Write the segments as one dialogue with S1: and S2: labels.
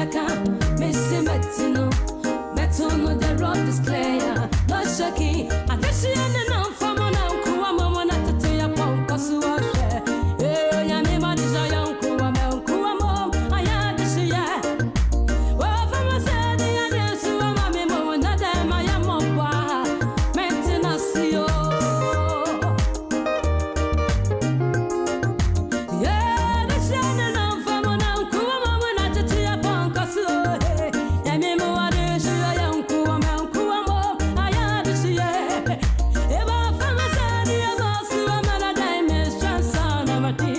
S1: Beka, Missy Metino, Metono, the road displayer, not shaky. I guess you know from an uncle, a moment at the tea upon Kosuashe. Eh, Yanima is a young Kuamo, I had this year. Well, from a said, the other Suamami, not them, I am of Mentinasio. Yeah, the Shannon of Famona, Kuamo, not the tea upon Kosu. Yamimo, I did a young Kuamo, I had this year. If I found a said, the other Suamana, diamonds, Chanson, Amati,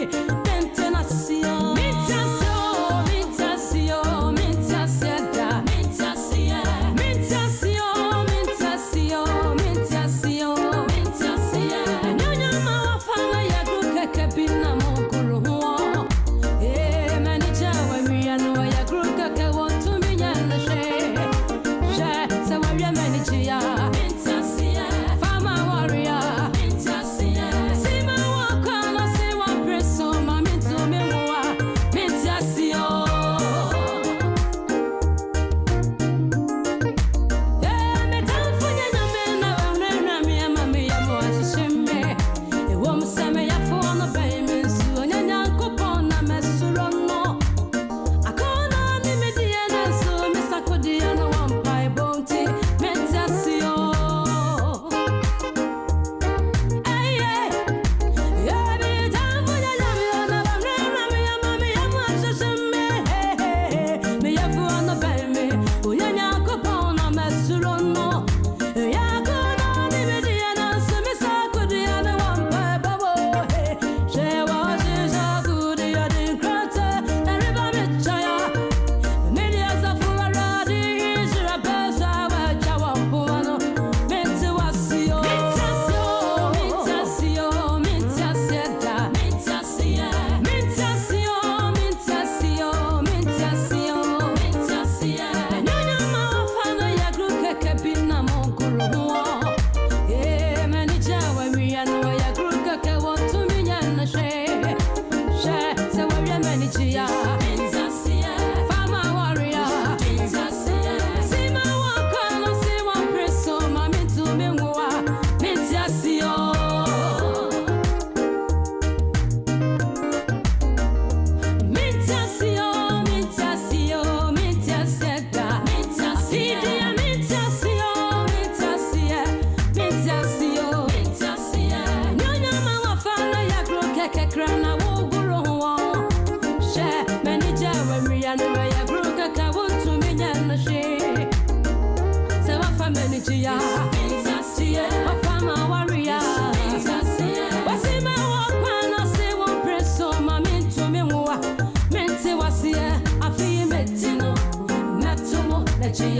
S1: Mentinasio.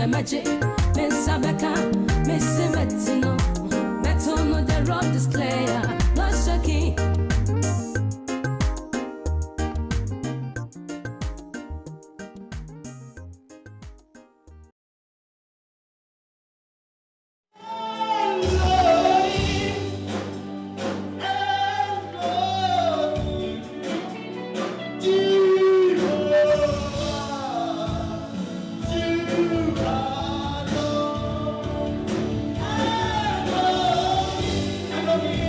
S1: Magic, Miss Abeka, Missy Metino, Metono, the road displayer, not shaky.
S2: I love you.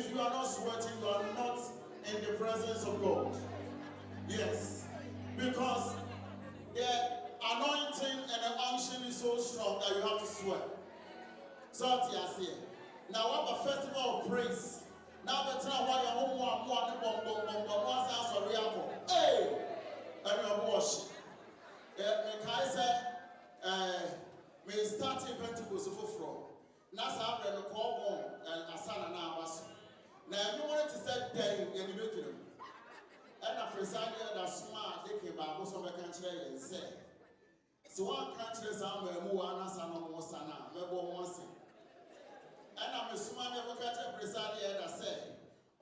S2: If you are not sweating, you are not in the presence of God. Yes. Because the anointing and the unction is so strong that you have to sweat. So I say, now what the festival of praise. Now the time why you're home, hey, and you're worship. I say, me starting Pentecost from. Now I'm going to call on and Asana now. Now you wanted to say, "Day in the bedroom." And I presided that smart. They came back also my country and said, "So one country is I'm a Muana Sana Mosana, Mebo Monsi." And I'm a smart Yamaka presided that said,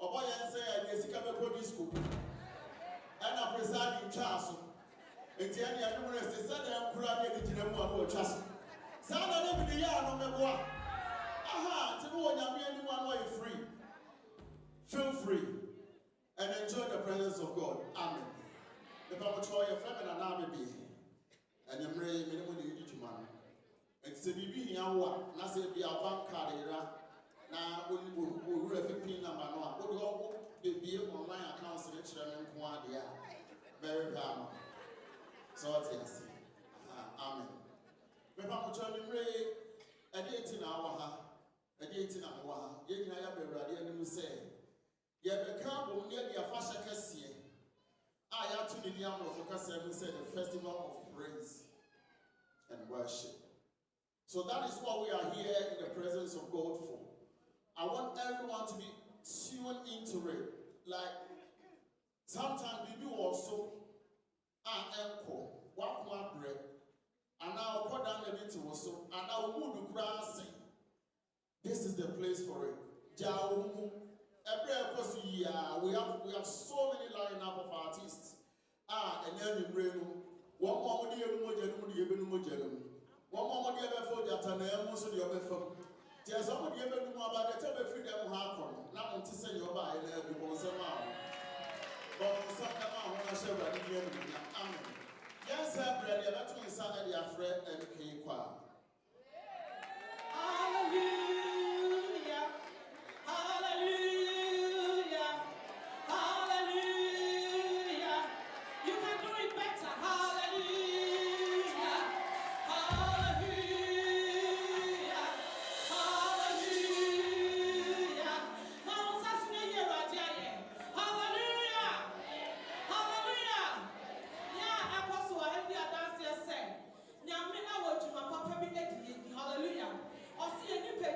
S2: "Oh boy, and say Jessica Beko school." And I presided Charles. And the end of the said, "I'm crying to the more trust." Sana never the yarn on the boy. Aha, to know when anyone way free. Feel free and enjoy the presence of God. Amen. The Papa Troy, your family and army be. And your brave minimum to man. And to be here, what? Not say be a bank card era. Now, we'll pin number one. Would you be online accounts in the children? Very calm. So, yes. Amen. The Papa Troy, a 18 hour. A 18 hour. You can have a radio and you say, "You become near the Afasha Cassia." I have to the Diamond of Cassia said the festival of praise and worship. So that is what we are here in the presence of God for. I want everyone to be tuned into it. Like sometimes we do also anchor, walk one bread, and now go down a bit also, and now we move to this is the place for it. Every episode, we have so many lineup of artists. And then you bring one more day, one more day before that, and then most of the other film. There's somebody ever know about the table freedom happen. Now, to say your buy and everyone somehow. But somehow, when I share what you Amen. Yes, I'm ready. That's when Sunday, are Fred and King Kwa. Hallelujah. Hallelujah. Hallelujah. You can do it better. Hallelujah. Hallelujah. Hallelujah. Now, that's me here right here. Hallelujah. Hallelujah. Yeah, Apostle, I heard the dance here say, "Nyamina wo juma papa bi edi." Hallelujah. Osi eni pe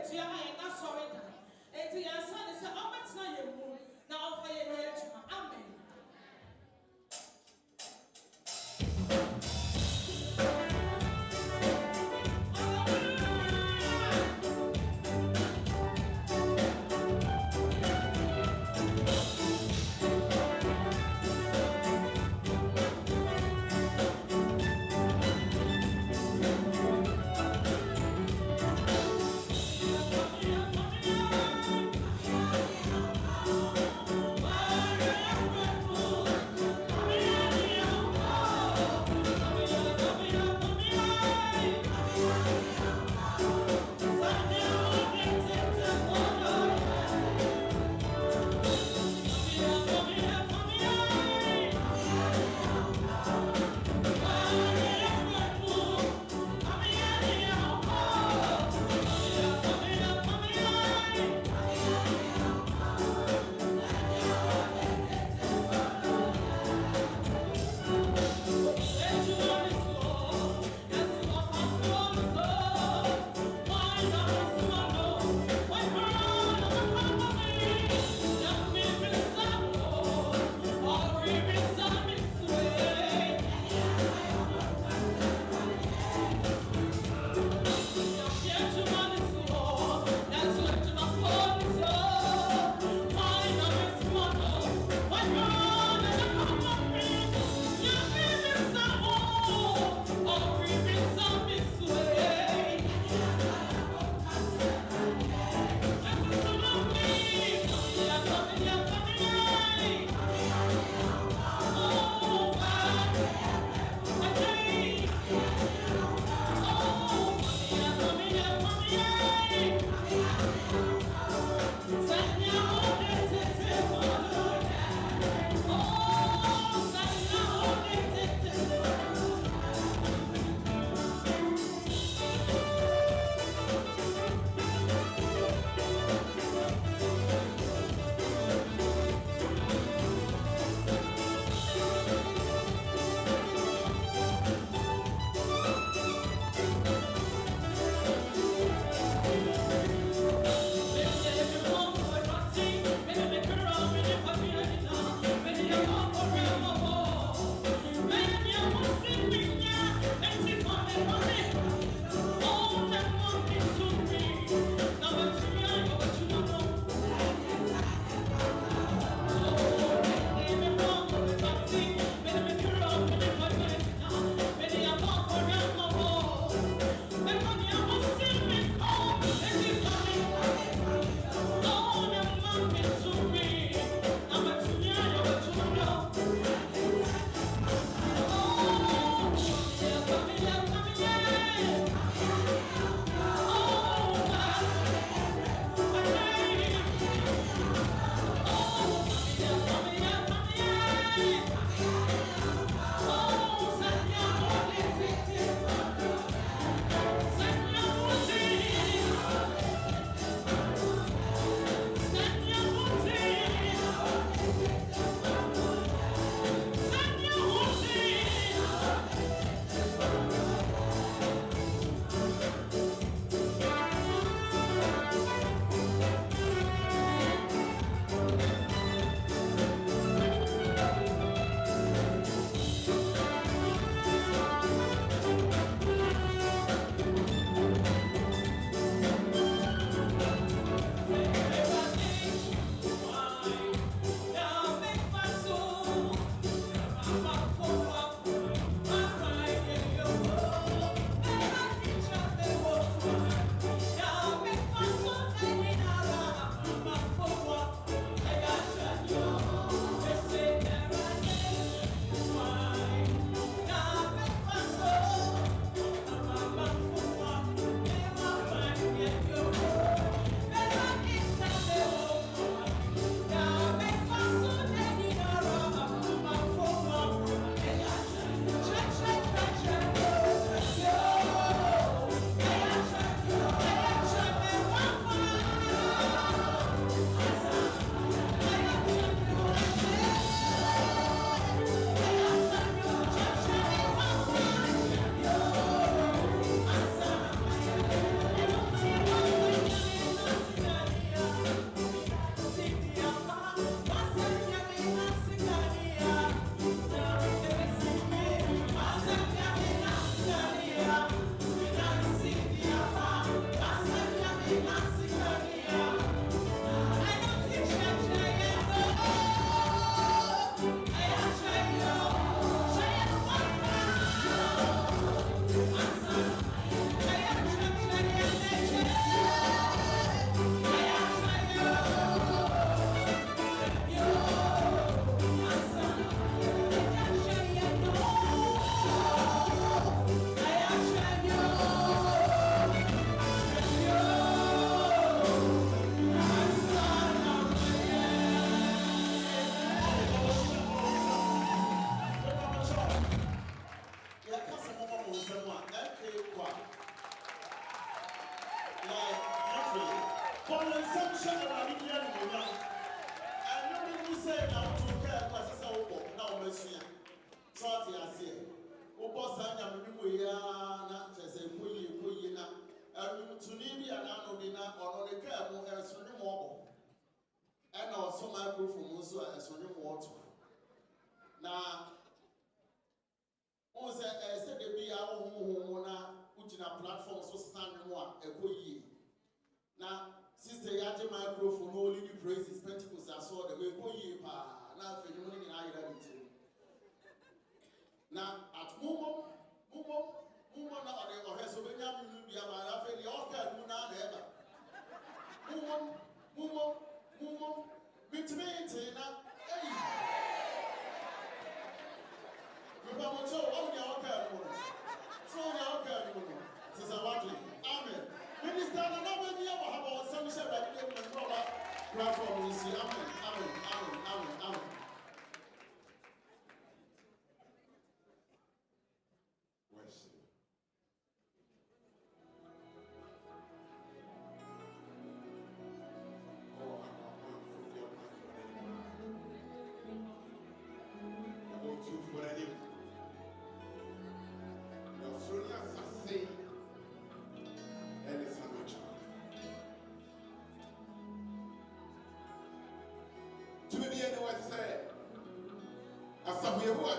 S2: For the assumption of our Indian woman, and nobody say now to care was a soul, now Messia. Sorry, I say. Opo Sanya, we are not just a Puyina, and to Libya and Anodina or the care more as mobile. And also my proof from Musa as water. Now, on said the be our home, which in a platform so standing one, a boy. Now, Sister Yaji microphone, only the praises, Pentecost, I saw the way boy, now for you in identity. Now, at Mumo, now the Ohesobina, you are my affair, the orchard, Muna, ever. Mumo, Mitmate, now, you come on, so all your orchard, so your orchard, Sister Amen. Minister, I know we have our sunshine that we can draw up platform. We see, Amen. Worship.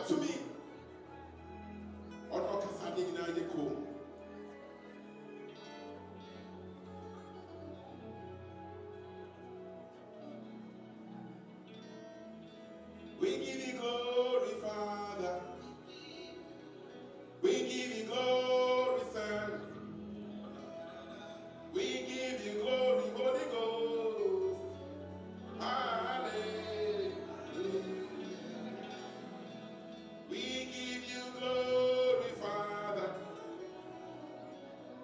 S2: To me, or not concerning in the cool. We give you glory, Father. We give you glory, Son. We give you glory, Holy Ghost. Hallelujah. We give you glory, Father.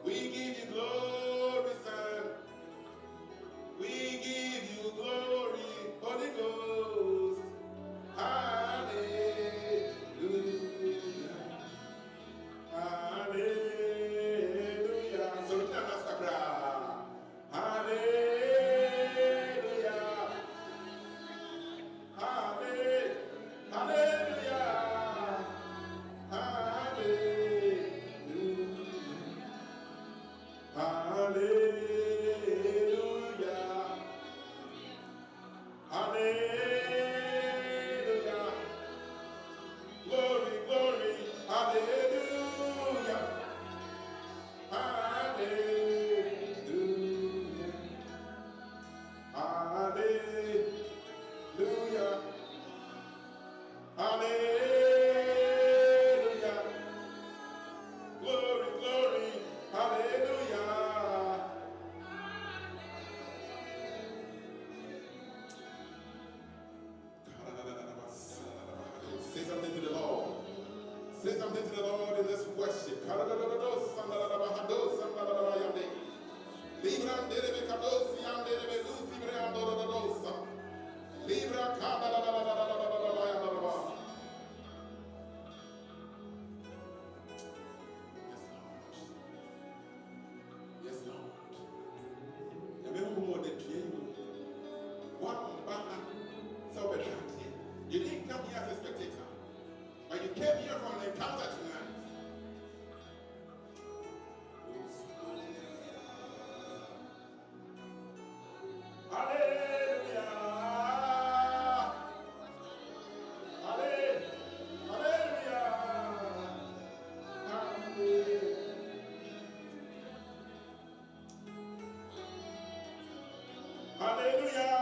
S2: We give you glory, Son. We give you glory, Holy Ghost. Hallelujah. Hallelujah. So we can ask a cry. Hallelujah. Hallelujah. Hallelujah. Hallelujah. Hallelujah. Hallelujah. Glory, glory. Hallelujah. Hallelujah. Hallelujah. Hallelujah. Glory, glory. Hallelujah. Say something to the Lord. Say something to the Lord in this worship. Yes, Lord. You didn't come here as a spectator, but you came here from an encounter tonight. Hallelujah. Hallelujah. Hallelujah. Hallelujah.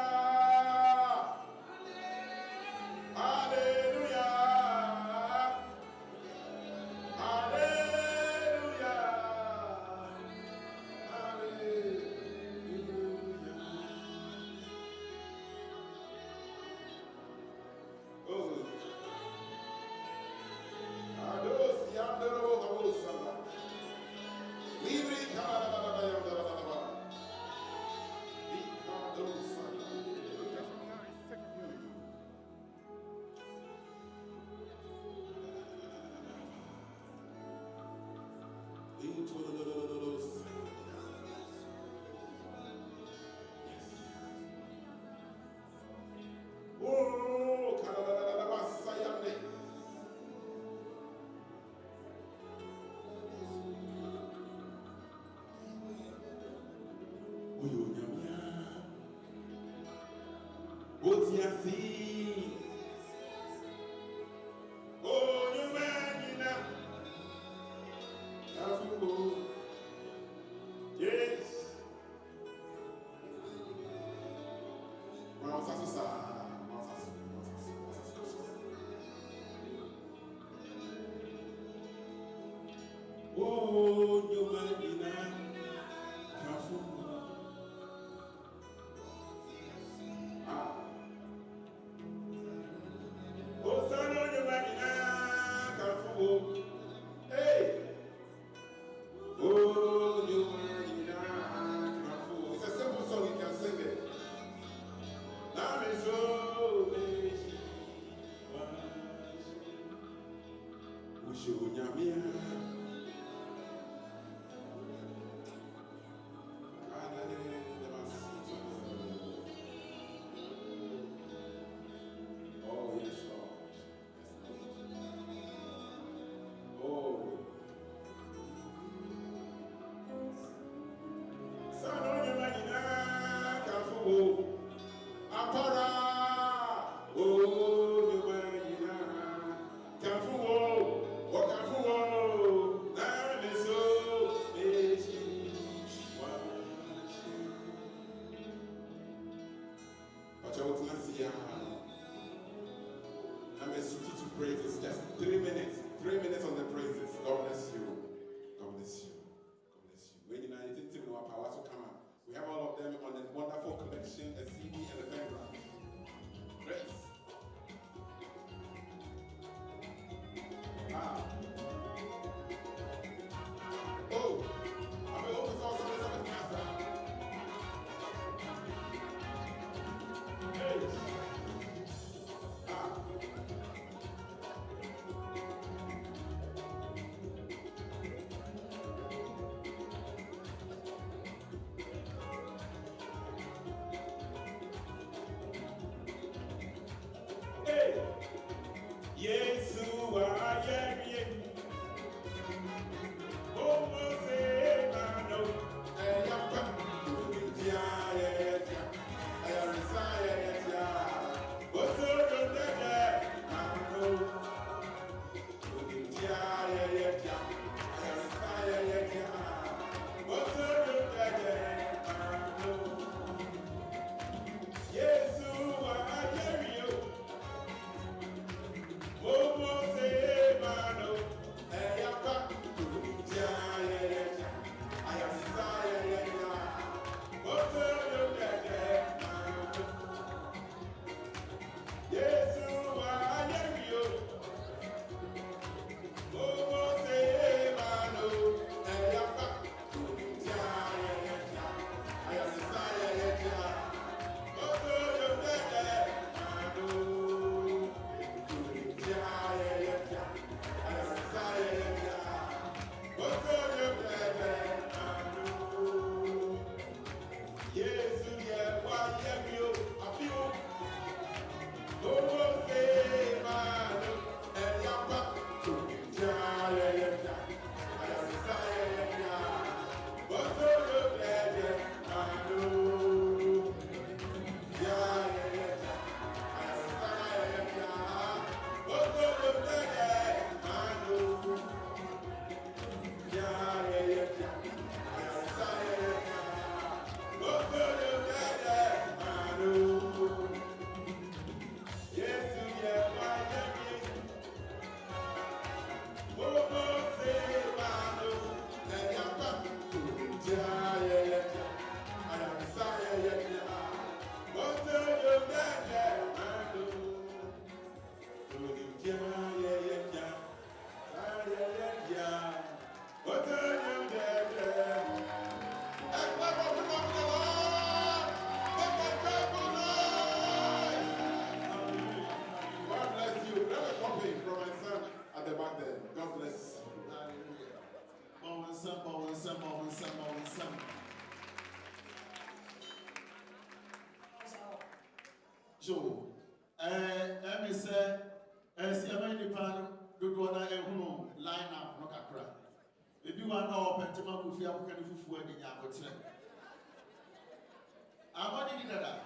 S2: that.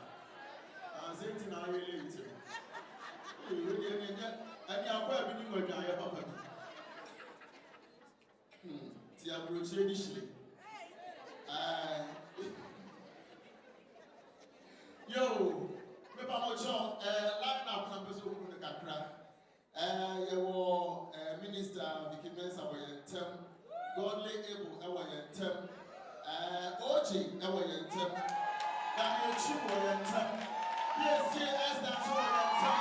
S2: I'm saying to now later. You didn't get any other being with your papa. Tia Bruce. Yo, me pa mo chon line up na peso ku ne kakra. Ye wo minister Vicky Mensa wo yentem, Godly Able e wo yentem. Oji e wo yentem. Daniel Chi wo yentem. PSC Esther so wo yentem.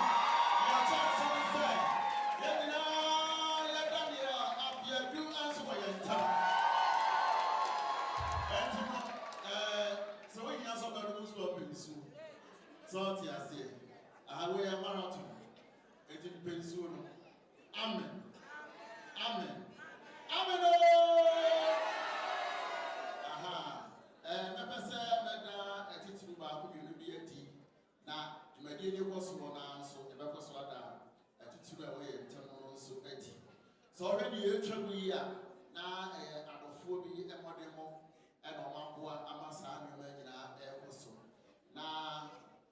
S2: Ya chat so say. Ye na ya Daniel Abia du anso wo yentem. Entimo so we nya so ba do so pe so. So ti ase. We are marathon. It is pensuno. Amen. Amen. Amen. Aha. Me pese me da etitru ba ko bi bi ati. Na dwumadi ni koso na so e be koso ada etitru a we yentem no so ati. So already you twa yi a na adofo bi e modemo e no maboa amasa anwuma nyina e koso. Na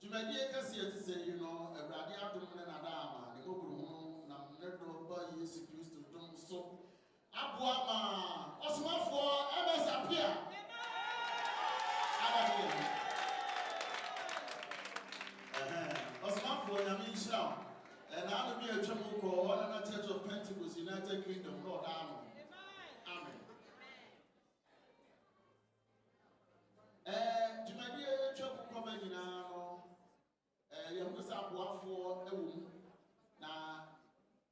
S2: Jumadi Cassia to say, you know, a radia to Manadama, the Guru, Namnedo by Jesus Christ to do so. Abuama, Osma for MS appear. Osma for Yamin Sham, and I will be a Chamuko, one and a Church of Pentecost, United Kingdom, Lord Amen. Jumadi Chamuko Benina. Yamusa Buafo, a woman. Now,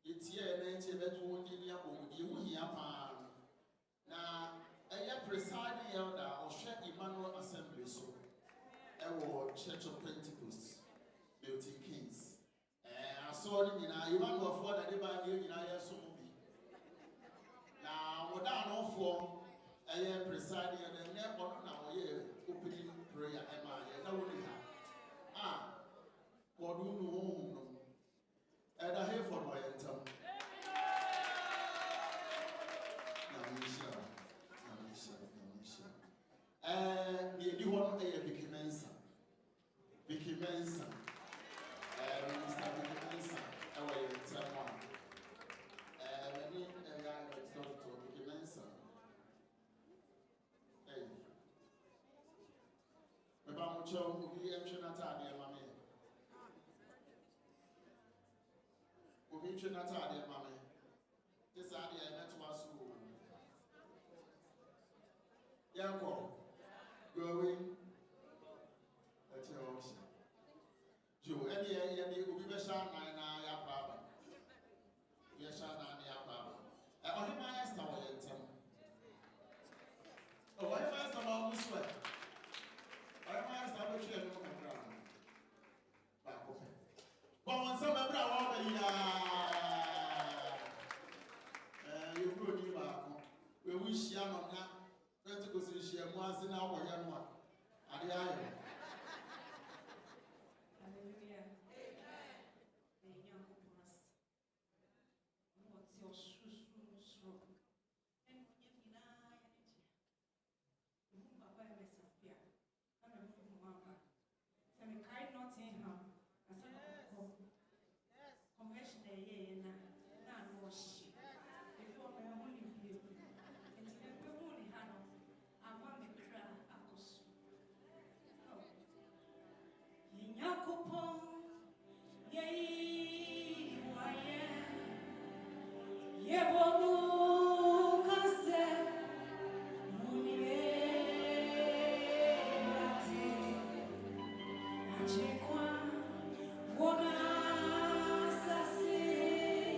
S2: it's here, and it's a better one in your home. You will hear pan. Now, a presiding elder or Shek Emmanuel Assembly, so a Church of Pentecost, Milton Keynes. I saw him in a Emmanuel for the Deba in a Somobi. Now, what I know for a presiding and never now, opening prayer, and I only have. God will know home. And I have for my entire. And the one a Vicky Mensa. Vicky Mensa. Mr. Vicky Mensa. Our entire one. I need a guy that's not to Vicky Mensa. Hey. Mabamucho will be a Trinata, dear mammy. Obi Trinata, dear mammy. This idea I met to our school. Yanko, growing at your ocean. Joe, any will be Beshan and I are problem. Yashan and I are problem. I only my ass tower and tell. Oh, I find some of this way. I find some of the children on the ground. Back open. But when some of you grew new back, we wish you on that. Go to share once in our young one. At the iron.
S3: Hallelujah. The young ones. What's your shoes? And when you deny it, you move up by myself here. I'm a fool, Mama. And I cried not in her. I said, convention a year and none more shit. Before my only view. And to the only hand. I want to cry, Akos. Oh, Yakupon, yea, why, Yebonu, Casse, Munie, Achekwa, Wana, Sassina,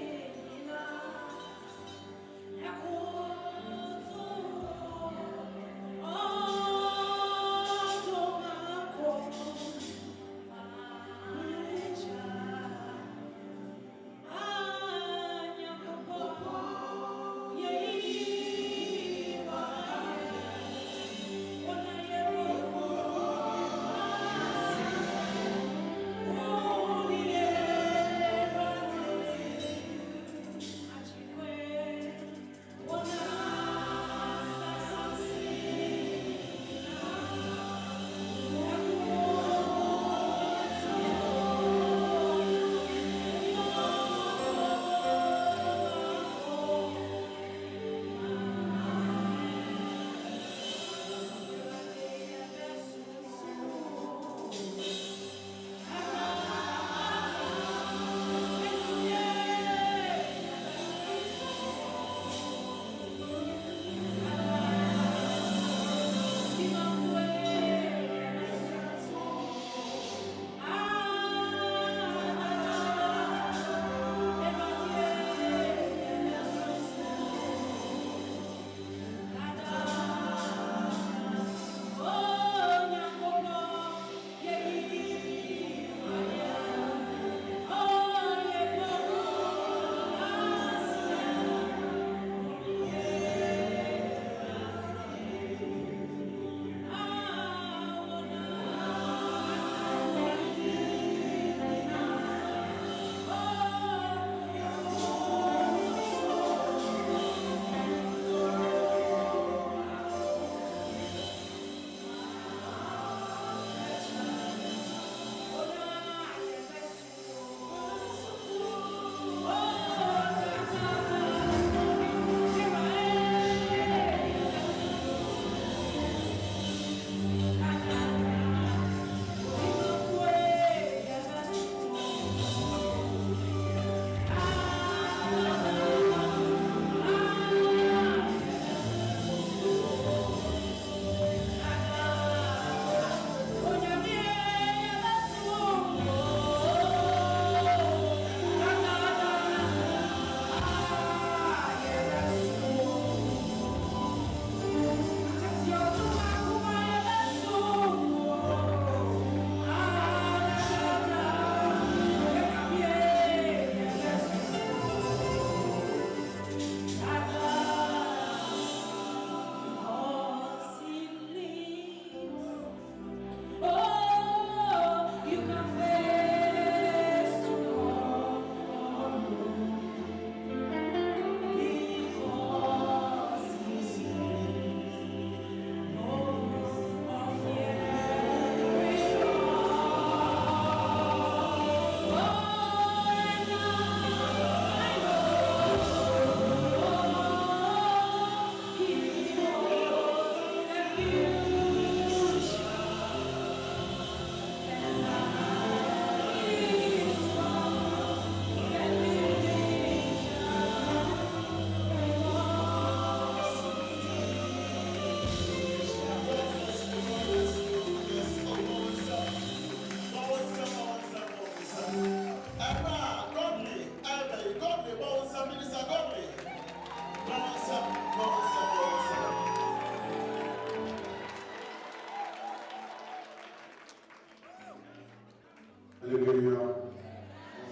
S4: Hallelujah.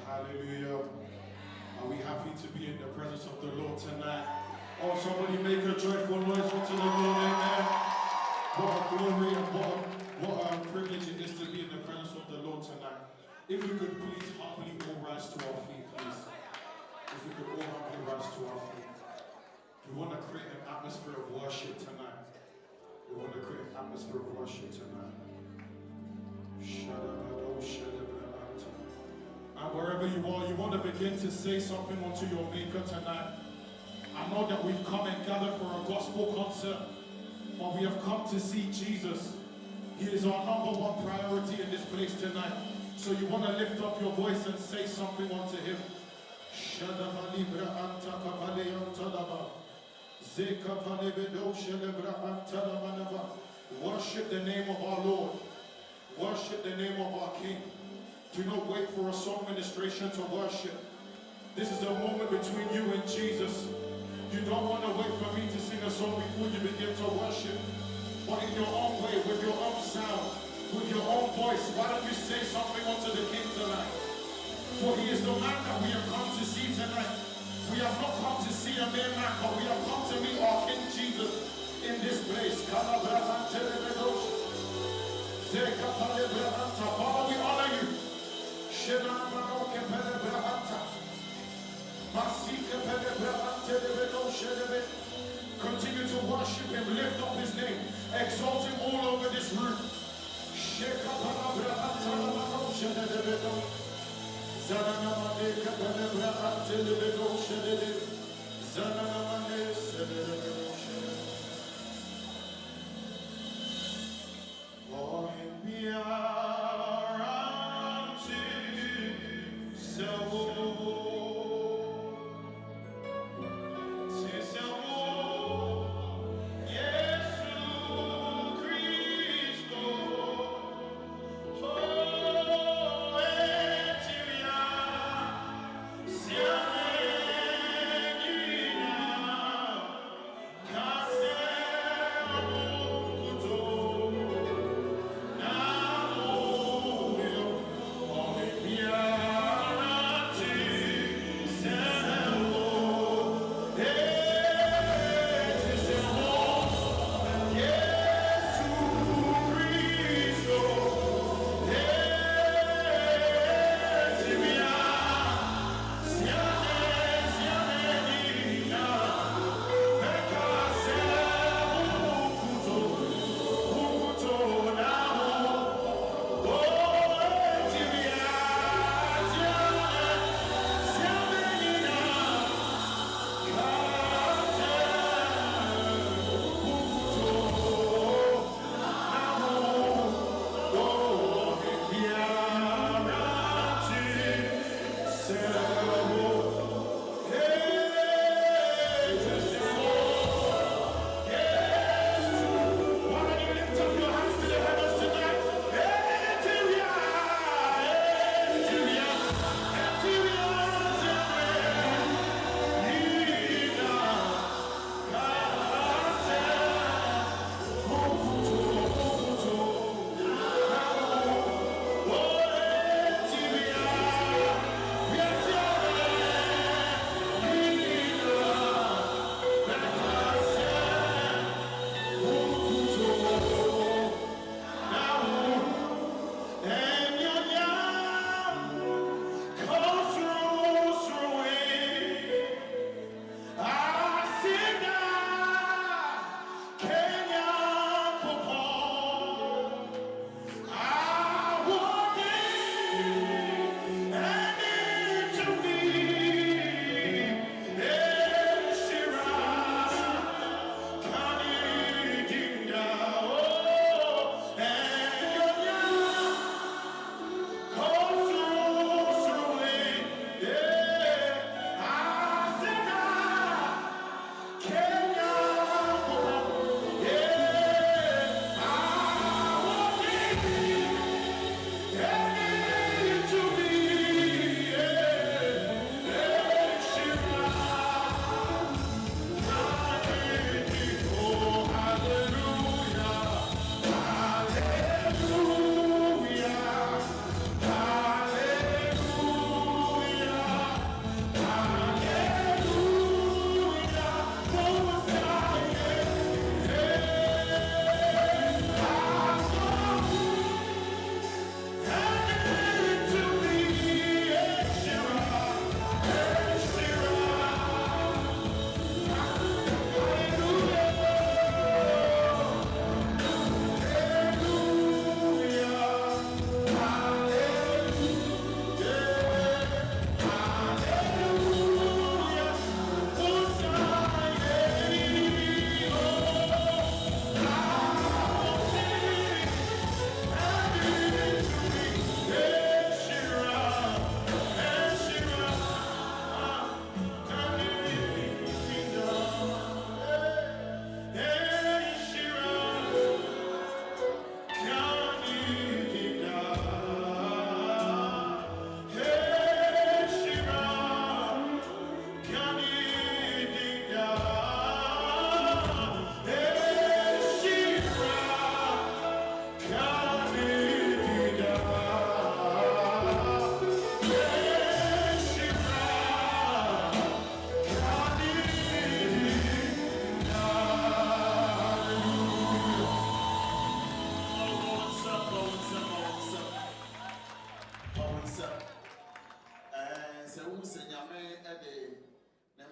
S4: Hallelujah. Are we happy to be in the presence of the Lord tonight? Oh, somebody make a joyful noise unto the Lord, amen. What a glory and what a privilege it is to be in the presence of the Lord tonight. If we could please humbly all rise to our feet, please. If we could all humbly rise to our feet. We want to create an atmosphere of worship tonight. We want to create an atmosphere of worship tonight. And wherever you are, you want to begin to say something unto your Maker tonight. I know that we've come and gathered for a gospel concert, but we have come to see Jesus. He is our number one priority in this place tonight. So you want to lift up your voice and say something unto Him. Worship the name of our Lord. Worship the name of our King. Do not wait for a song ministration to worship. This is a moment between you and Jesus. You don't want to wait for me to sing a song before you begin to worship. But in your own way, with your own sound, with your own voice, why don't you say something unto the King tonight? For He is the man that we have come to see tonight. We have not come to see a mere man, but we have come to meet our King Jesus in this place. Father, we honor you. Continue to worship Him, lift up His name, exalt Him all over this room.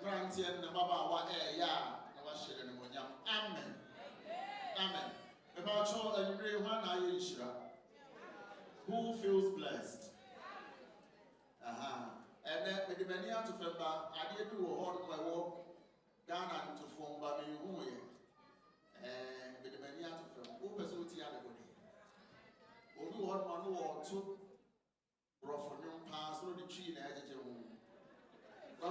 S2: Granted, the Baba, what a ya, no one share any more. Amen. Amen. About your and real one, I who feels blessed? And then with the many out of them, I did do all my work down and to form by me who and with the many out of them, who pursued the other body. Or do one or two brought from your pass through the tree in the edge of home. No.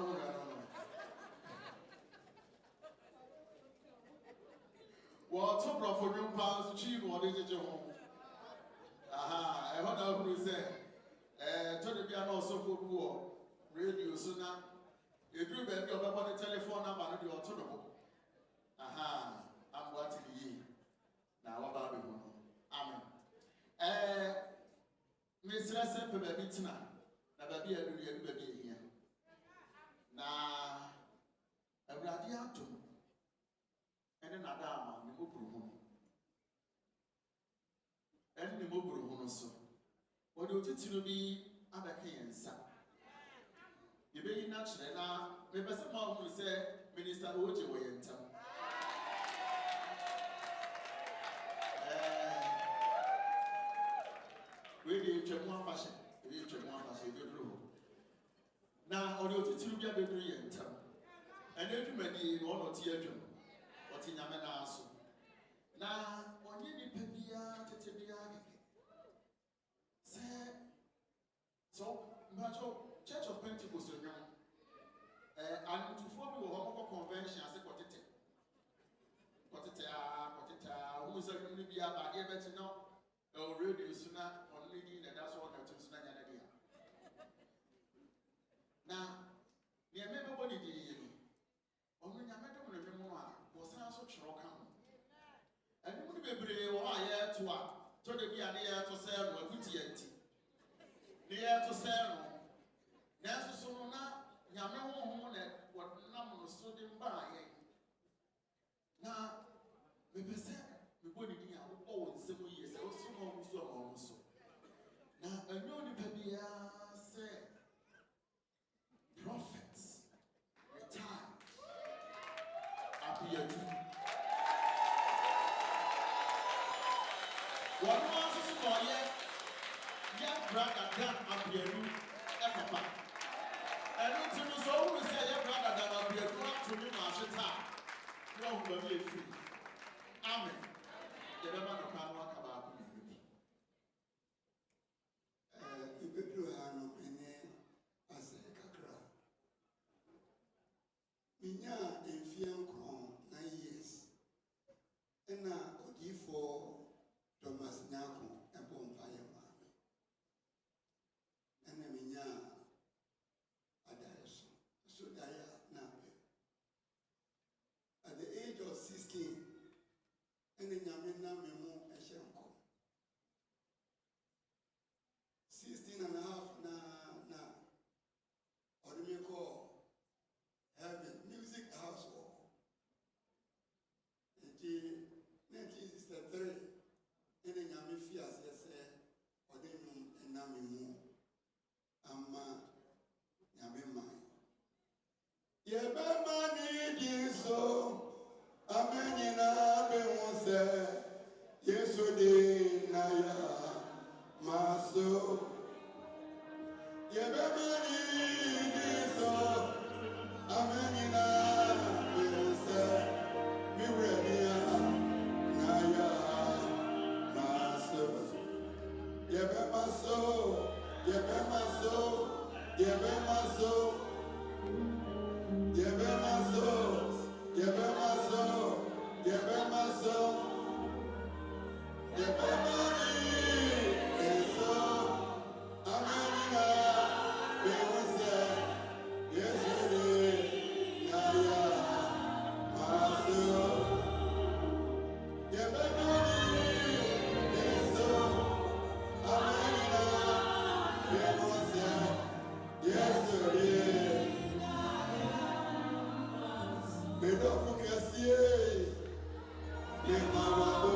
S2: Well, two brought from your pass the tree or the edge of home. I heard who say, Tony Piano also for war, radio sooner. You do baby about the telephone number of the autonomous. I'm watching ye. Now, what about you? Amen. Miss Lesson, baby, tonight. Now, baby, baby here. Now, a radiatum. And then Adama, the Mubru. And the Mubru, so. What do you to be other cancer? You be natural now. Maybe someone will say, Minister Oje Wayentam. We did one fashion. We did one fashion. Now, or you to be a baby and tell. And everybody in one or theatre. What in Yamanasu. Now, on any pebia, Tetebia. So, Church of Pentecost, and to form a homo convention as a quantity. Who is a Libya by everything now? Radio sooner on leading, and that's all that to Sunday. Now, near everybody did. Only a matter of memoir was also Chirocam. And you would be brave or I had to the be an air to sell or Gutiet. The air to sell. Now, so now, Yamaho, what number was so dim by. Now, we present, we put it in our 7 years, I was so almost. Now, I know the Pabia said, prophets retired. Appear to one was for yet brother than appear to Papa. And until you so we say, brother than appear to me, Mashita. No, but be free. Amen. The man of God walk about me.
S5: Minya enfian kron 9 years. Ena odifo Thomas Nyako ebo mpaye maame. Ena minya adayeso. So daya na be. At the age of 16, ena nyame na memu ehyenko. 16 and a half na odimeko Heaven Music House War. In 1963, in the Yami Fias, yes, or the Namimu, Amma Yamima. Yabama need so, Amenina Bemonse, Yesude Naya, Maso. Yabama need so. Amenina Bemonse, Mirenia, Naya, Maso. Yabemaso, Yabemaso, Yabemaso, Yabemaso, Yabemaso, Yabemaso, Yabemani, Eso, Amenina Bemonse, Yesterday, Naya, Maso, Yabemani, Eso, Amenina Bemonse, yesterday. Medofo Cassier, Memamado,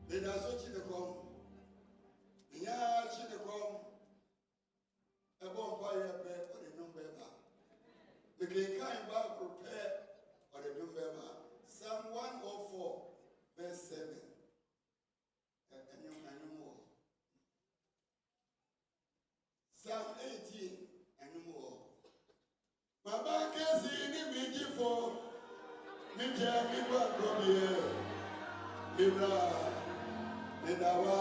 S5: They are so cheap to come. Yeah, cheap to come. A bomb fire bed or the number. The kind back prepare or the number. Psalm 104, verse 7. And you more. Psalm 18, and no more. My back is in the midget for me, Jamie, what from here. Libra, Lidawa,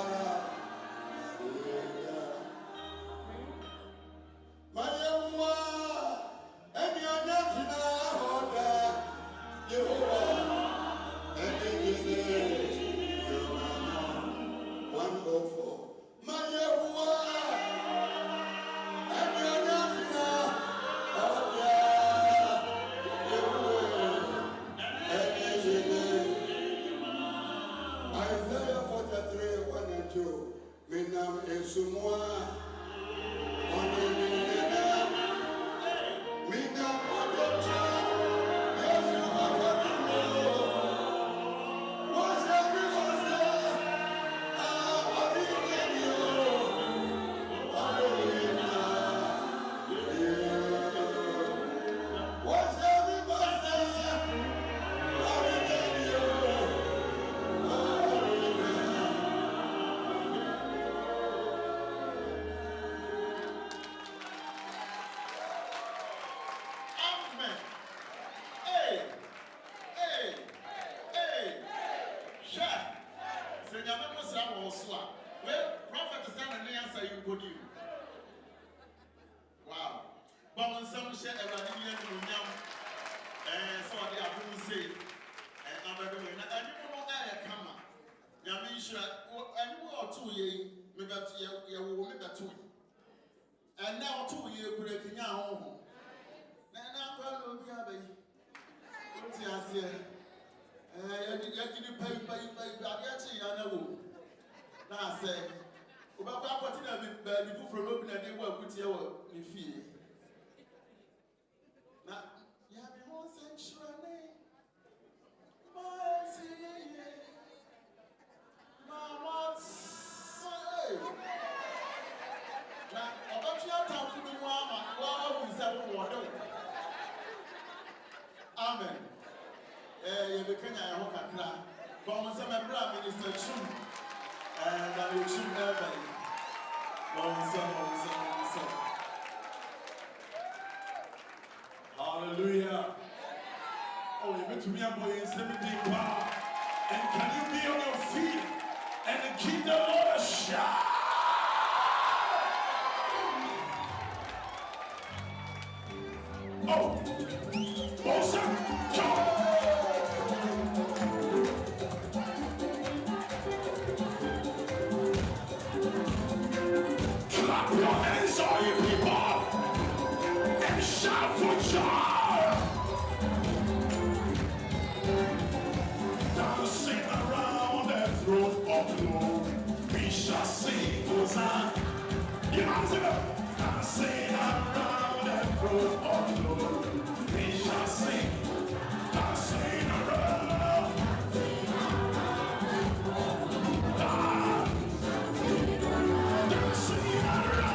S5: my young one, and you're not in our order. Yehovah, and it is there. 104. My Yehovah, and you're not in our order. Yehovah, and it is there. Isaiah 43, 1 and 2. Minam esumwa, oneminena, minam odocha, yesu akabimo. What's everyone says? Abigenyo, what's everyone says? Abigenyo.
S2: Amen. Hey, hey, hey. Share. Say, Nyame mo sra wo so a. Well, prophet is saying the answer you go do. Wow. But when some share everybody here to nyam. So they are going to say, I'm going to do it. And you know, I come. Nyame sure, and you are 2 years, me bet you will make 2. And now 2 years breaking out. Now I'm going to be a baby. What's the answer? You didn't pay, I know. Now I say, about what you have been from open and they work with your fear. Now, you have been one century. Mama, say. Now, about your time for me, Mama, what we say, amen. You became a hokakra. Come on, some brother minister true. And I will true everybody.
S4: Hallelujah. Oh, you meant to be a boy in 17 power. And can you be on your feet and give the Lord a shout? Oh, awesome. Come. Clap your hands, all you people, and shout for joy. Dancing around the throne of glory, we shall sing Hosanna. You know what I'm saying? Dancing around the throne of glory, we shall sing. Dancing around. Dancing around.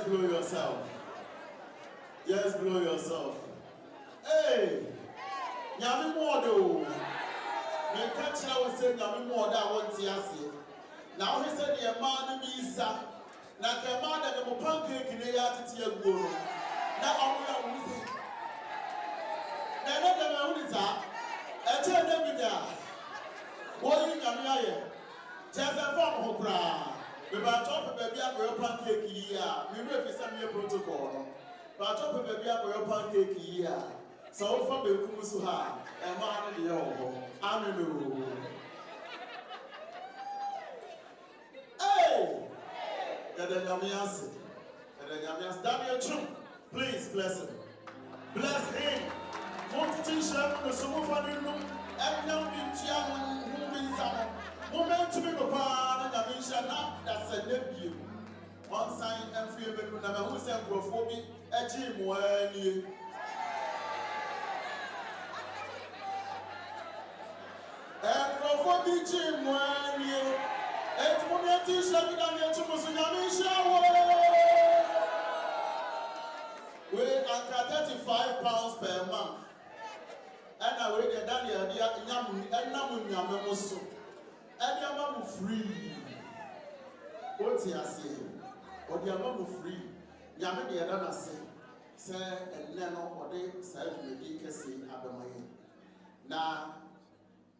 S2: Just blow yourself. Just blow yourself. Hey! Nyami more though. Me catch now we say nyami more that one tiasi. Now he said the man be sa. Na the man that the pancake in the yard to your guru. Now I will say. Now let them know that. I tell them there. What you nyami aye? Just a form of cry. We are talking baby up your pancake here. We will send me a protocol. But talk baby up your pancake here. So for the Kumusuha, a man in the old. Amen. Hey! Yamias. Daniel Chum, please bless him. Bless him. Competition, the Sumufanu, and now in Tiaman, who means some. Moment to be prepared, and I mention now that's a debut. One sign and free of it, who said Grophobia, a gym when you. And Grophobia gym when you. And Moment is like Daniel Chumusuyamisha. We are 35 pounds per month. And I wait a Daniel, and Namunamusu. And your mom free. What's he saying? Or your mom free. Yammy, the other say, and Nano, or they said, Medica say, Abamay. Now,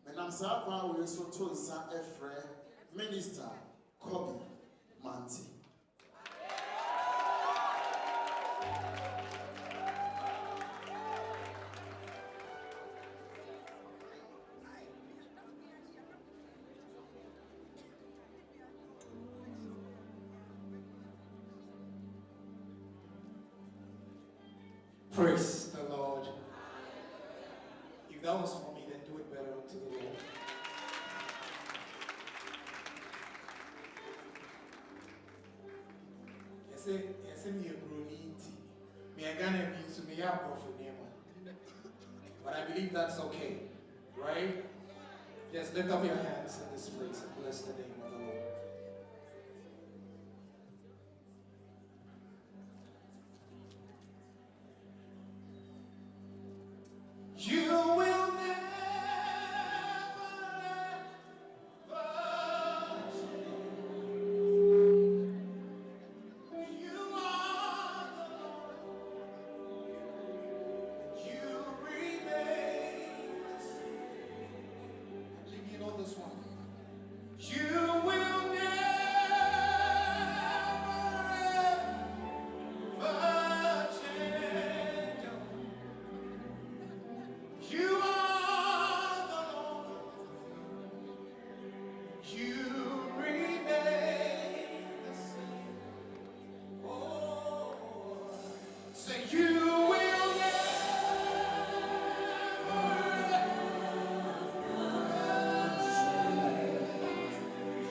S2: when I'm Sapa, we so told Sir Efre, Minister Kobe Manti.
S6: Praise the Lord. If that was for me, then do it better unto the Lord. Yes, me a bruniti. Me a Ghana means to me a but I believe that's okay, right? Just lift up your hands in this place and bless the name of the Lord. You will never change. You are the Lord. You remain the same. I believe you know this one. You will never change. You are the Lord. You remain the same. Oh, say you will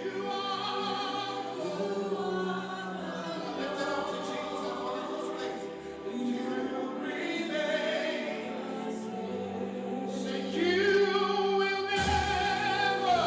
S6: you are the Lord. Lift it up to Jesus for this place. You remain. Say you will never.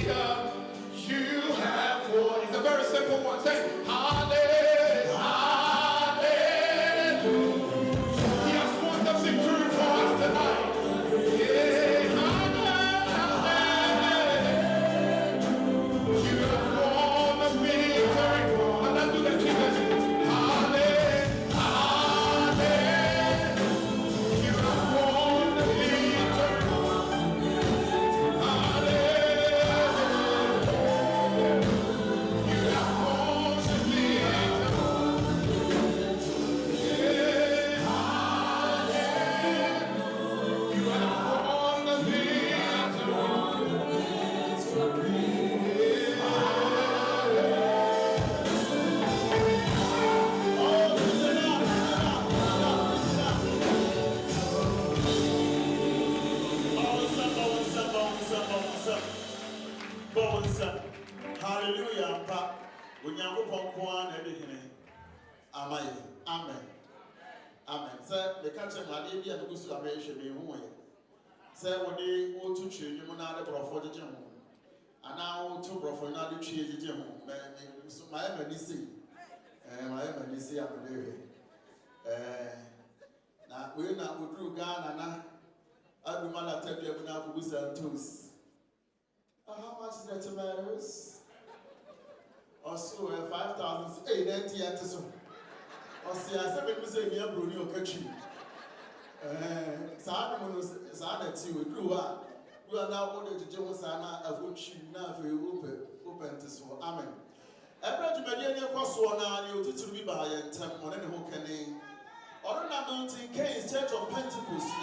S4: you have won. It's a very simple one. Say, hallelujah. He has won the victory for us tonight. Yeah, hallelujah. You have won the victory. And let's do that together.
S2: Hallelujah. Amen. Amen. Amen. Sir, the catcher, my lady, and the goose of Asia be who. Sir, one day, all two children, you know, the prophet of Jim. And now, two prophet, now the cheese, Jim. So, my emergency. And my emergency, I'm doing. Now, we're not with Drew Ghana. I'll be man at you now with some toast. How much is the tomatoes? Also, 5,000. Hey, that's the answer. Or see, I said, we say, near Bruni or Kachi. Sadam was Sada to you, grew up. You are now ordered to Jones and I would you now for you open to so. Amen. Every Median Crosswana, you to be by and tell on any who can name. Or not mountain case, Church of Pentecost,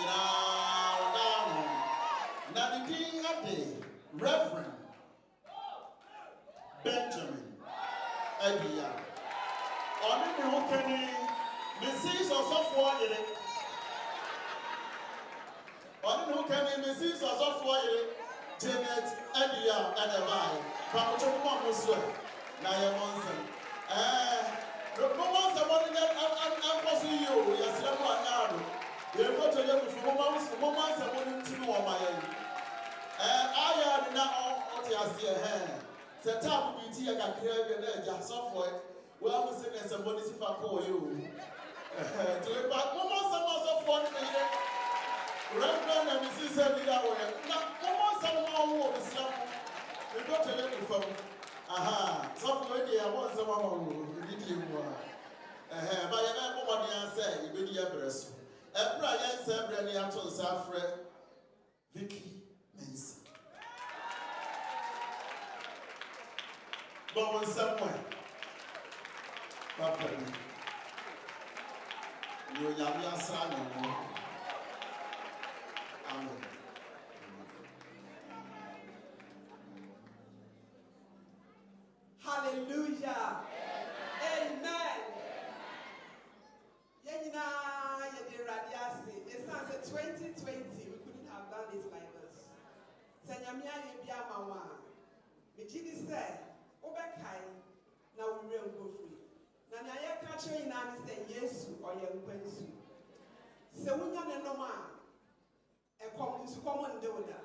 S2: now the king of the Reverend Benjamin Edia. On any who can name, Mrs. or software. On any who can name, Mrs. or software, Janet Edia and a vine. Pamuchoma Muslim, Naya Monson. The moments I want to get, I'm passing you, yes, I'm one now. You're going to get the moments I want to know on my end. I had now what I see a hand. Set up with tea, I can create a just software. Well, I'm saying somebody if I call you. To it back, moments I must have fun. Reverend and Mrs. Everywhere. Now, moments I want to slap. You got to let me from. Aha, software, I want someone who did you. But I never want to answer, you will be a breast. A prayer answer, Brandy Anton Safre, Vicky Mason. Go on somewhere. Papa, you are your son. Amen.
S3: Hallelujah. Amen. Yenina, Yediradiasi. It sounds 2020. We couldn't have done this like this. Sanyamia Yebiamawa. Mijini said, Obekai, now we will go free. Nanya catcher in Aniston, Yesu or Yankwensu. So we are no man. A common doda.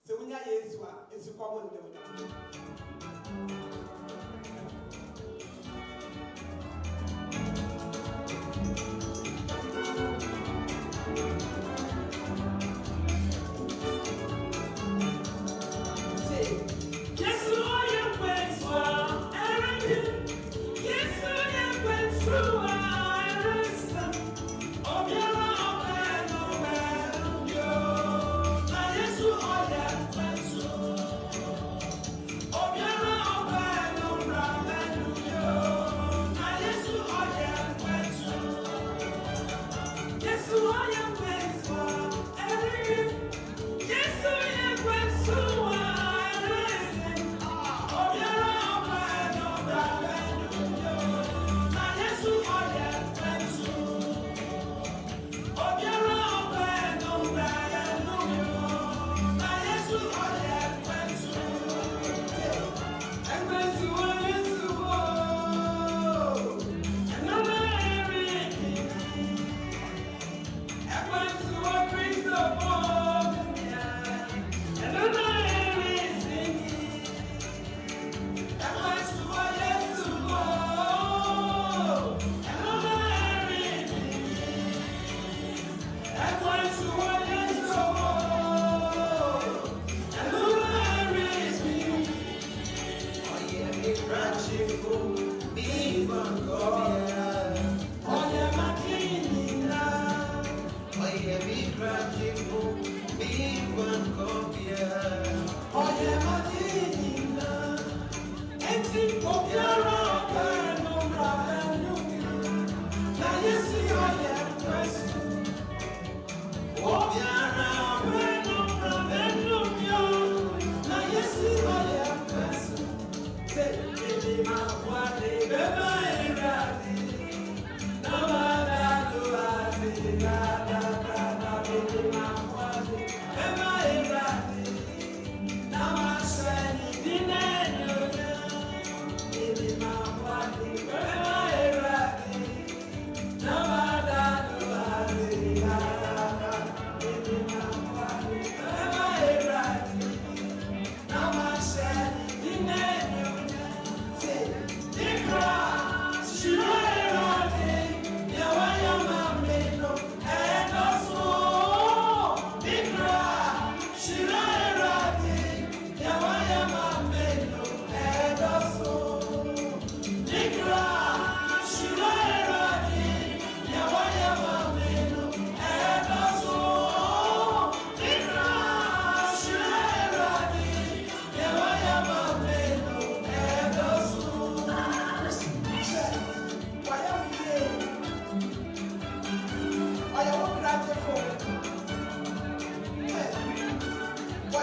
S3: So we are Yesua, it's a common doda.
S1: Oh,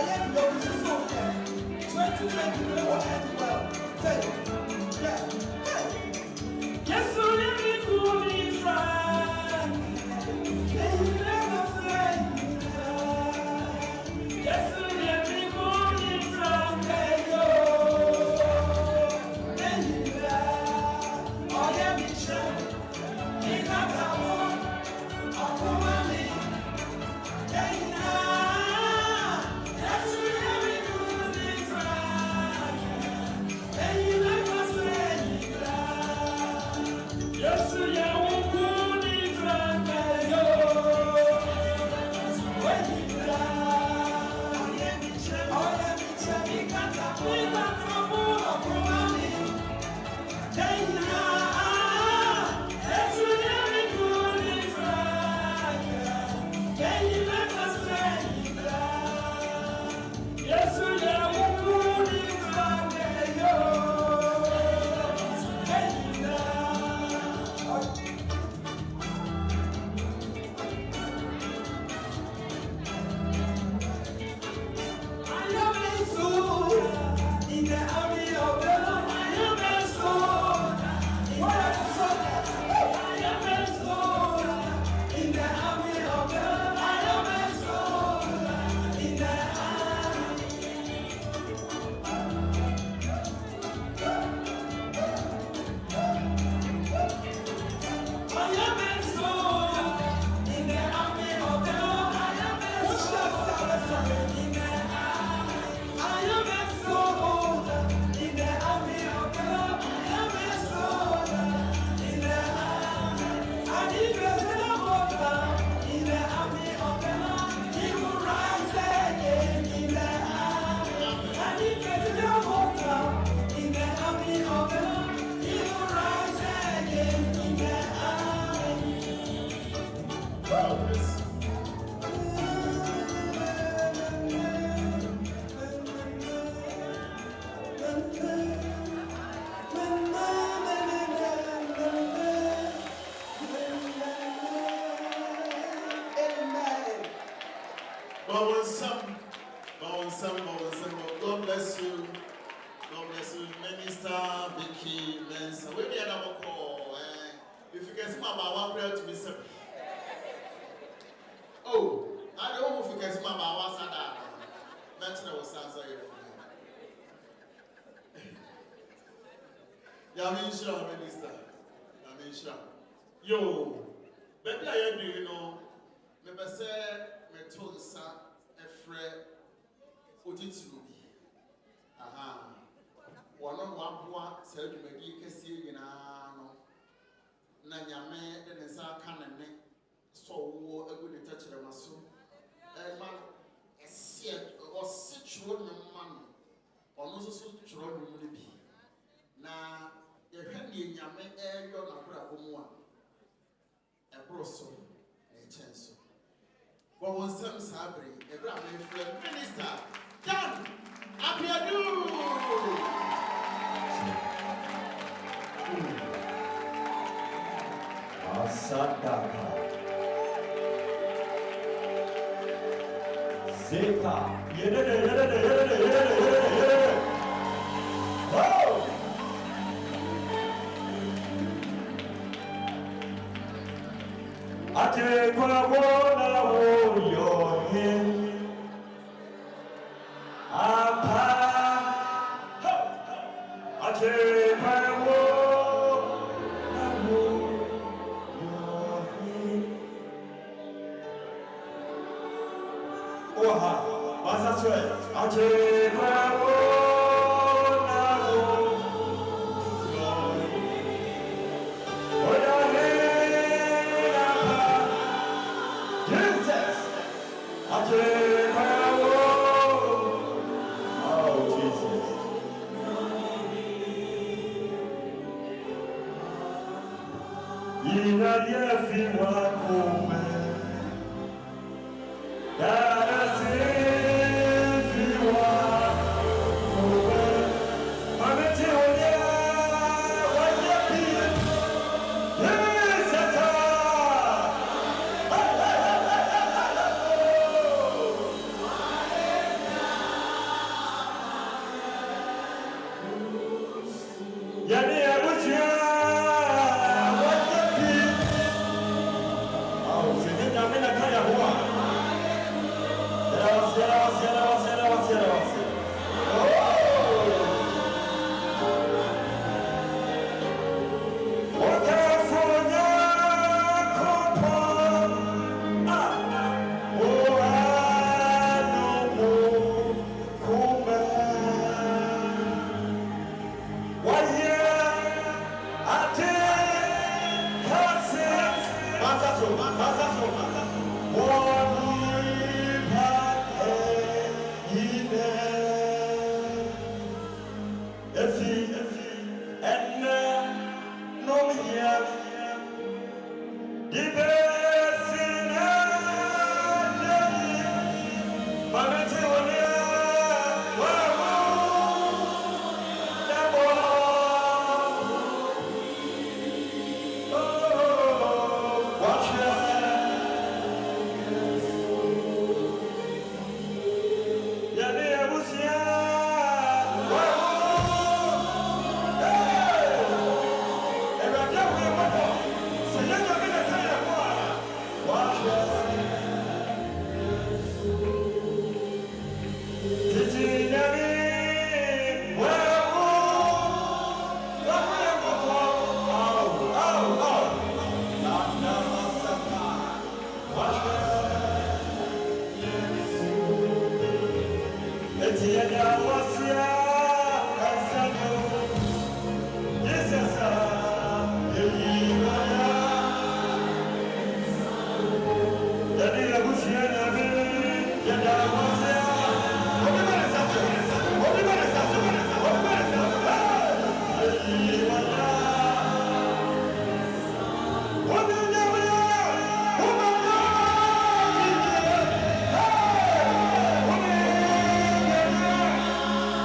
S7: am going to soon. 2020 will end well. Say it. Yeah. Hey. Yes, so let me go in front. Can you never fly? Yes, so let me go in front. Hey, yo. Hey, yeah. Oh, yeah, me try. You got that one. Oh, come on, me. Hey, nah. Yes, so let me go in front. Hey, you never fly. Yes, so yeah, we go in front. Hey, yo. Hey, yeah. Oh, yeah, me try. Oh, yeah, me try. You got that one. You got that one. Oh, come on, me. Hey, nah. Yes, so yeah, we go in front. Hey, you never fly. Yes, so yeah, we go in front. Hey, yo. Hey, nah. Oh, I am a soldier in the army of the Lord. I am a soldier in the army of the Lord. I am a soldier in the army of the Lord. I am a soldier in the army. I am a soldier in the army of the Lord. I am a soldier in the army. I am a soldier in the army of the Lord. I am a soldier in the army. I need to soldier in the army of the Lord. He will rise again in the army. I need to soldier in the army of the Lord. He will rise again in the army. Amen.
S2: God bless you. God bless you, Minister Vicky Mensah. Where the other call? If you can see my Baba prayer to be simple. Oh, I don't know if you can see my Baba Sada. Mention I was answer you. Yeah, I'm sure, Minister. I'm sure. Yo, baby, I do you know. Me say me told sa a friend. Utitsubi. Aha. One on one boy said to me, you can see in Nanyame, then is our canon. So, a good touch of my soul. A man, a seat or situate man, or no so true will be. Now, the handy Yame air your number of one. A brosso, a chance. What was some sabri, a grand minister? Done! Apiadu!
S8: Asadaka Zeka Yedede Wow! Ate kwa wona wo yohe Apa Ate kwa wona wo yohe Oha Masaswe Ate kwa wona wo yohe Oyahe Jesus! Ate kwa Oh, Jesus. Ina yefi wakome. Dara sefi wakome. Ameti onya wanyapi. Jesus!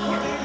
S8: What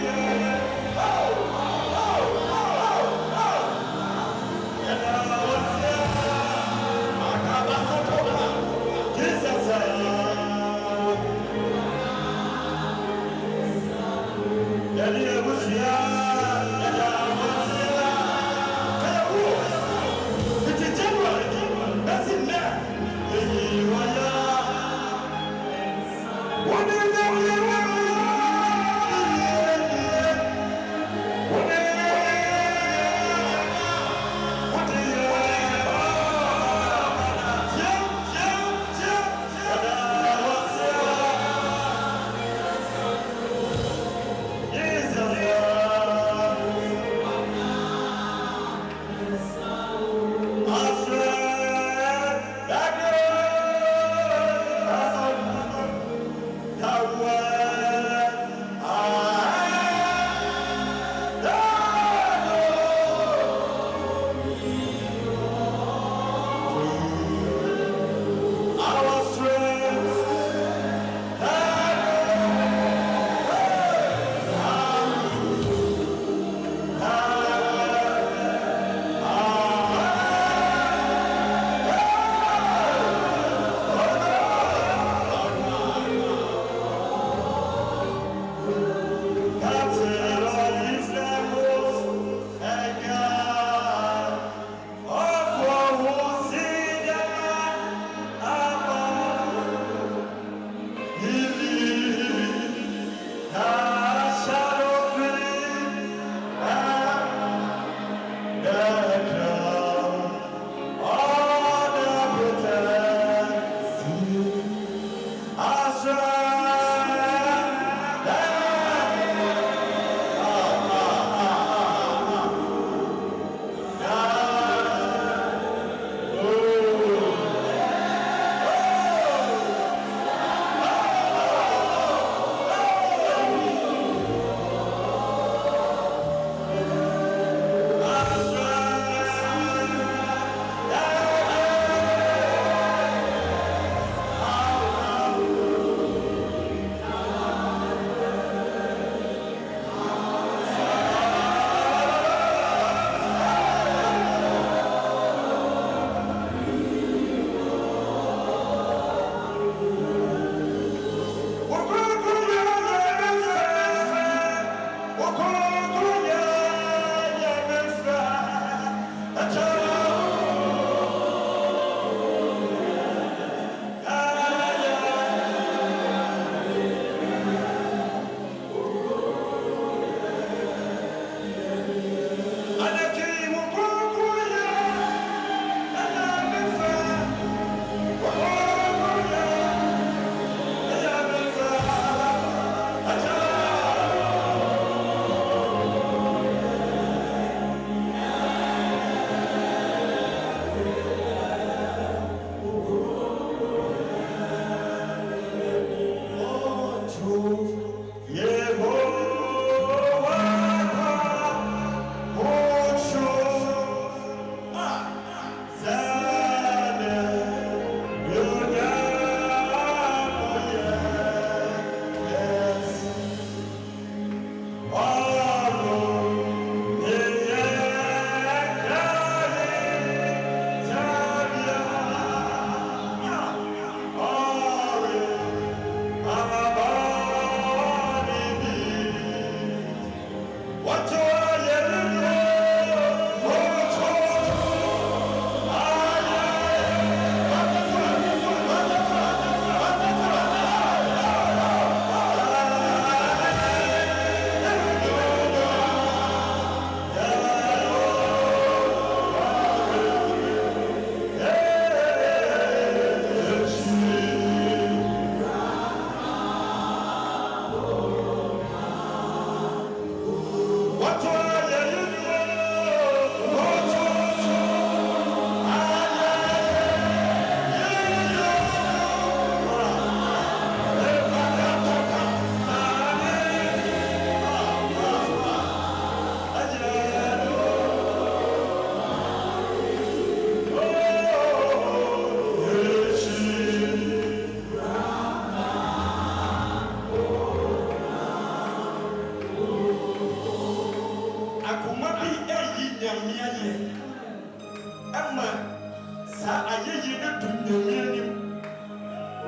S8: ayeyi ne dunyamienim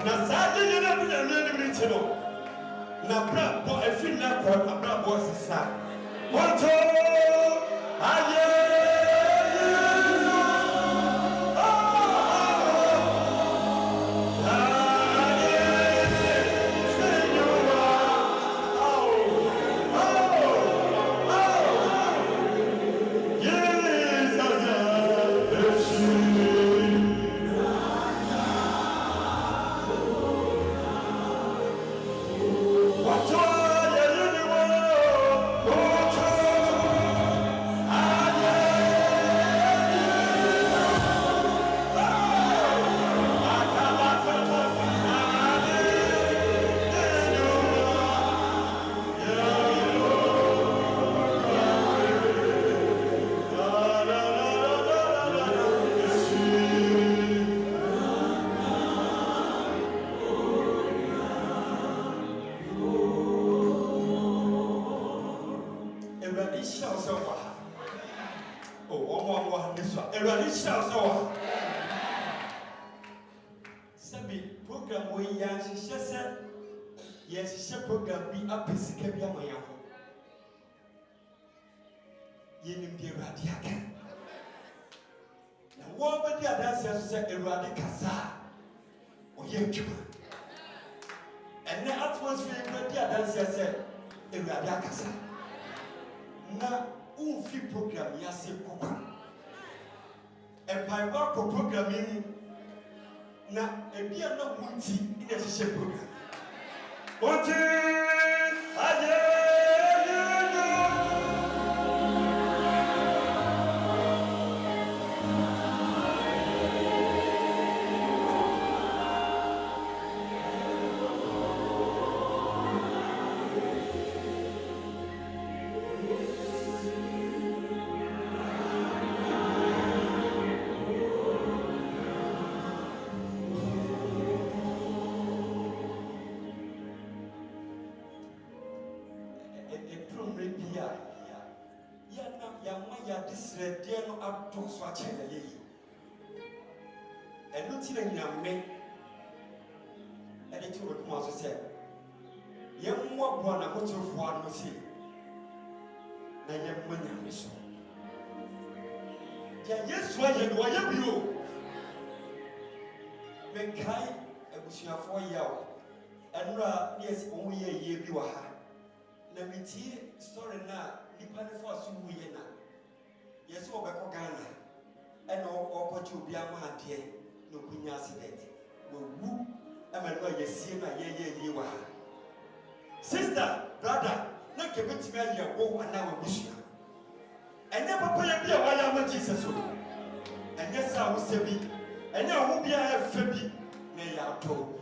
S8: na saa ayeyi ne dunyamienim ne ti no na bra bo afi na ko na bra bo sisa wonto ayeyi program bi apesika bi amaya ho yenim de Awurade aka na wo bedi adanse so se Awurade kasa oye ntwuma ene atmosphere bedi adanse se Awurade akasa na unfi program ya se kokwa empaiba ko program yi na ebia na munti ina hye program Oti aye disrede no ato so ache ya yeyi enu ti na nyame ede ti wo kuma so se ye mmo bo na motofo anu si na ye mmo nyame so ya Yesu aye no ya bio me kai abusuafo yawo enura ne esi omo ye ye bi wa ha na miti story na nipa ne fo aso wu ye na Yes, over Ghana, and all what you be a man, dear, no kunya accident. Woo, I'm a lawyer, see my ye, sister, brother, not give it to me, you go and now wish you. And never pay a beer while I'm a Jesus. And yes, I will say me, and now won't be a Phoebe, nay, I'll go.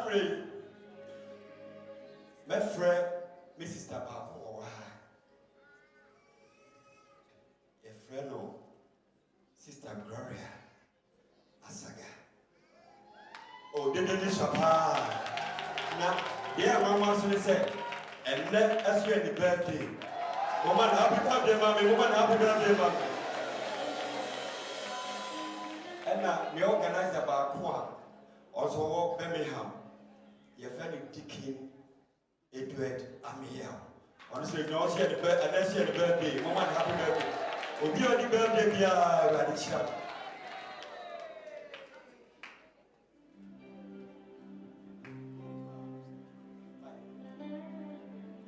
S8: pray. My friend, Mrs. Sister Papa. A friend of Sister Gloria Asaga. Oh, they did this now, yeah, Mama said, and let us hear the birthday. Woman, happy birthday, mommy. Woman, happy birthday, mommy. And we organize about Kwa, also Birmingham. Your friend Dickie Edward Amiel. Honestly, no, she had the birthday, and then she had the birthday. Woman, happy birthday. We'll be on the birthday, we are ready to shop.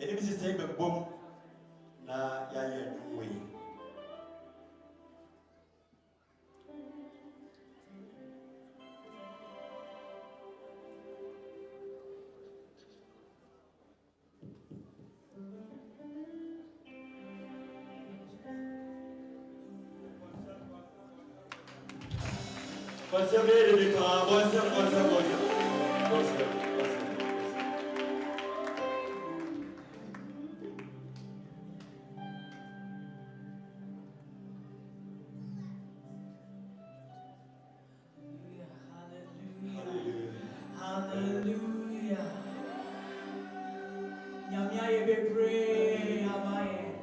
S8: And if you say, boom, na ya way. What's your baby? What's your
S7: Hallelujah. Nyamia yebe pray amaye.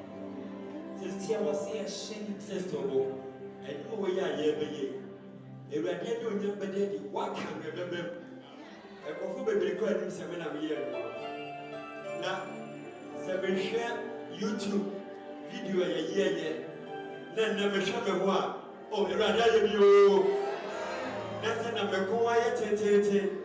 S7: Sister was here shin
S8: sister go. And no way I yebe. Ewurade do nyam bede di wa kan remember. Ekofo bebre ko anim se me na me ye. Na se be share YouTube video ye. Na me hwe me ho a. Oh, Ewurade aye bi o. Na se na me ko aye tete